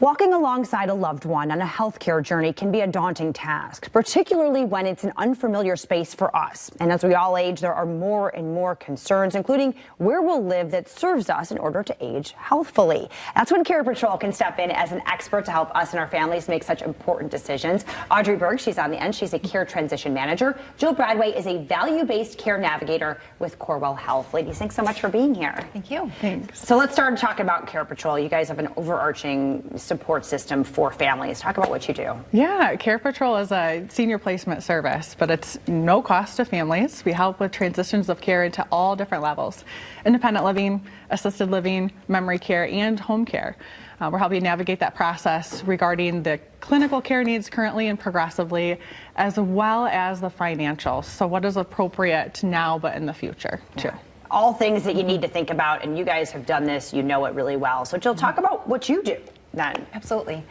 Walking alongside a loved one on a healthcare journey can be a daunting task, particularly when it's an unfamiliar space for us. And as we all age, there are more and more concerns, including where we'll live, that serves us in order to age healthfully. That's when CarePatrol can step in as an expert to help us and our families make such important decisions. Audrey Berg, she's on the end. She's a care transition manager. Jill Bradway is a value-based care navigator with Corewell Health. Ladies, thanks so much for being here. Thank you. Thanks. So let's start talking about CarePatrol. You guys have an overarching support system for families. Talk about what you do. Yeah, CarePatrol is a senior placement service, but it's no cost to families. We help with transitions of care into all different levels: independent living, assisted living, memory care, and home care. We're helping navigate that process regarding the clinical care needs currently and progressively, as well as the financial. So what is appropriate now but in the future too. All things that you need to think about, and you guys have done this, you know it really well. So Jill, talk about what you do then. Absolutely.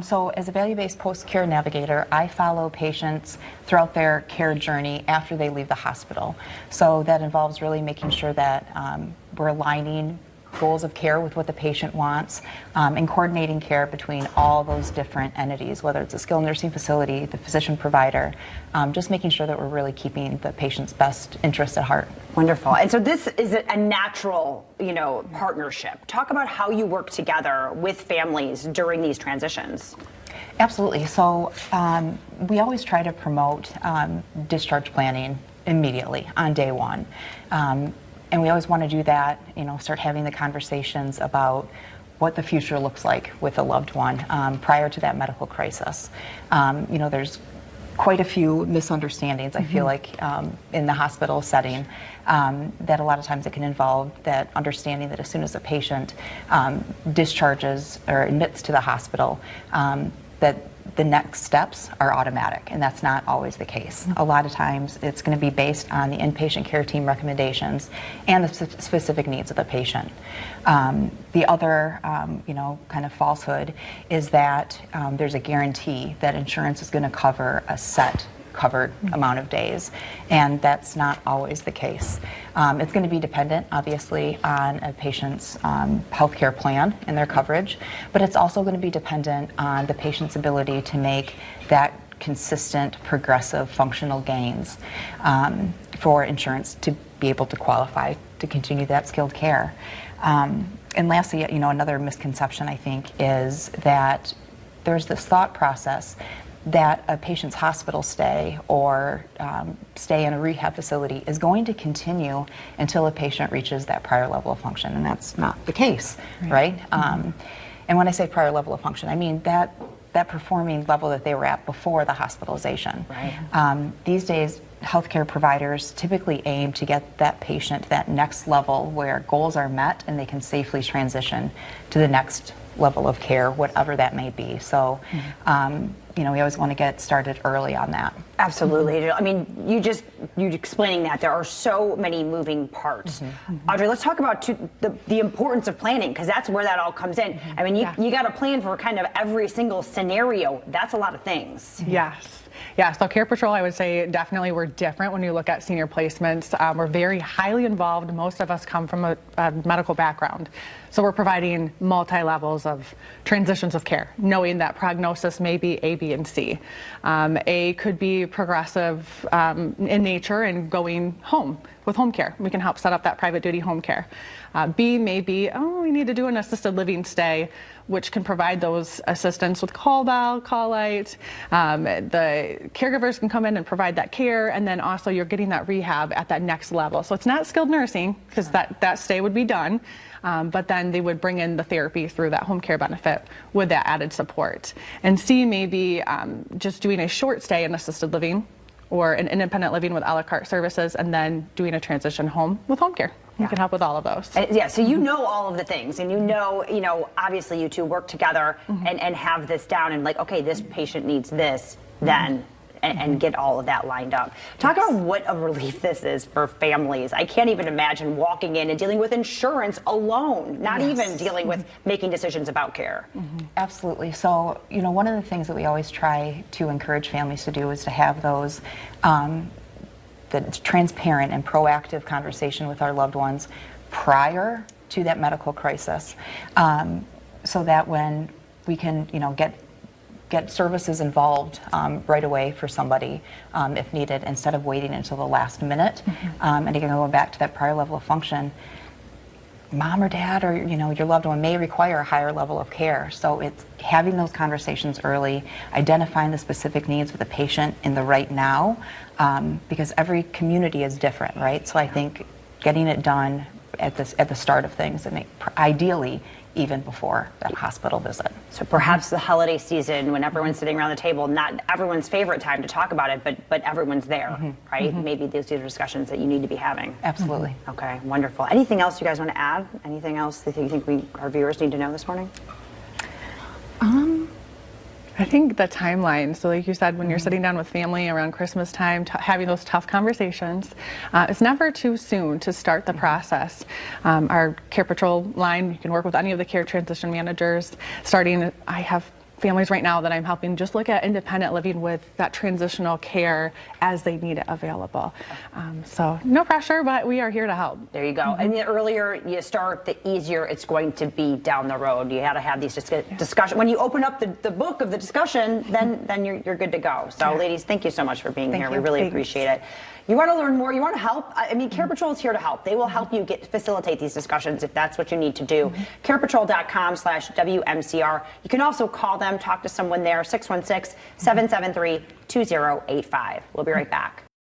So as a value-based post-care navigator, I follow patients throughout their care journey after they leave the hospital. So that involves really making sure that we're aligning goals of care with what the patient wants, and coordinating care between all those different entities, whether it's a skilled nursing facility, the physician provider, just making sure that we're really keeping the patient's best interest at heart. Wonderful. And so this is a natural, partnership. Talk about how you work together with families during these transitions. Absolutely. So we always try to promote discharge planning immediately on day one. And we always want to do that, start having the conversations about what the future looks like with a loved one prior to that medical crisis. There's quite a few misunderstandings, I feel like, in the hospital setting, that a lot of times it can involve that understanding that as soon as a patient discharges or admits to the hospital, that the next steps are automatic, and that's not always the case. A lot of times it's going to be based on the inpatient care team recommendations and the specific needs of the patient. The other, kind of falsehood is that there's a guarantee that insurance is going to cover a set covered amount of days, and that's not always the case. It's going to be dependent, obviously, on a patient's healthcare plan and their coverage, but it's also going to be dependent on the patient's ability to make that consistent, progressive, functional gains for insurance to be able to qualify to continue that skilled care. And lastly, another misconception, I think, is that there's this thought process that a patient's hospital stay or stay in a rehab facility is going to continue until a patient reaches that prior level of function, and that's not the case, right? And when I say prior level of function, I mean that performing level that they were at before the hospitalization. Right. These days, healthcare providers typically aim to get that patient to that next level where goals are met and they can safely transition to the next level of care, whatever that may be. So, we always want to get started early on that. Absolutely. I mean, you explaining that there are so many moving parts. Audrey, let's talk about the importance of planning, because that's where that all comes in. I mean, you got to plan for kind of every single scenario. That's a lot of things. Yes. Yeah, so CarePatrol, I would say definitely we're different when you look at senior placements. We're very highly involved. Most of us come from a medical background. So we're providing multi-levels of transitions of care, knowing that prognosis may be A, B, and C. A could be progressive in nature and going home with home care. We can help set up that private duty home care. B may be, we need to do an assisted living stay, which can provide those assistance with call bell, call light. The caregivers can come in and provide that care, and then also you're getting that rehab at that next level. So it's not skilled nursing, because that stay would be done, but then they would bring in the therapy through that home care benefit with that added support. And C may be just doing a short stay in assisted living or an independent living with a la carte services, and then doing a transition home with home care. We can help with all of those. Yeah, so you know all of the things, and obviously you two work together and have this down, and okay, this patient needs this, then, and get all of that lined up. Talk about what a relief this is for families. I can't even imagine walking in and dealing with insurance alone, not even dealing with making decisions about care. Absolutely. So, one of the things that we always try to encourage families to do is to have those the transparent and proactive conversation with our loved ones prior to that medical crisis, so that when we can, get services involved right away for somebody if needed, instead of waiting until the last minute. And again, going back to that prior level of function, mom or dad or your loved one may require a higher level of care. So it's having those conversations early, identifying the specific needs of the patient in the right now, because every community is different, right? So I think getting it done at the start of things, and ideally even before that hospital visit. So perhaps the holiday season, when everyone's sitting around the table, not everyone's favorite time to talk about it, but everyone's there, right? Maybe these are discussions that you need to be having. Absolutely. Okay, wonderful. Anything else you guys want to add? Anything else that you think our viewers need to know this morning? I think the timeline, so like you said, when you're sitting down with family around Christmas time, having those tough conversations, it's never too soon to start the process. Our CarePatrol line, you can work with any of the care transition managers. I have families right now that I'm helping just look at independent living with that transitional care as they need it available. So no pressure, but we are here to help. There you go. And the earlier you start, the easier it's going to be down the road. You got to have these discussions. When you open up the book of the discussion, then you're good to go. So ladies, thank you so much for being here. We really appreciate it. You want to learn more, you want to help? I mean, CarePatrol is here to help. They will help you facilitate these discussions if that's what you need to do. CarePatrol.com/WMCR. You can also call them, talk to someone there, 616-773-2085. We'll be right back.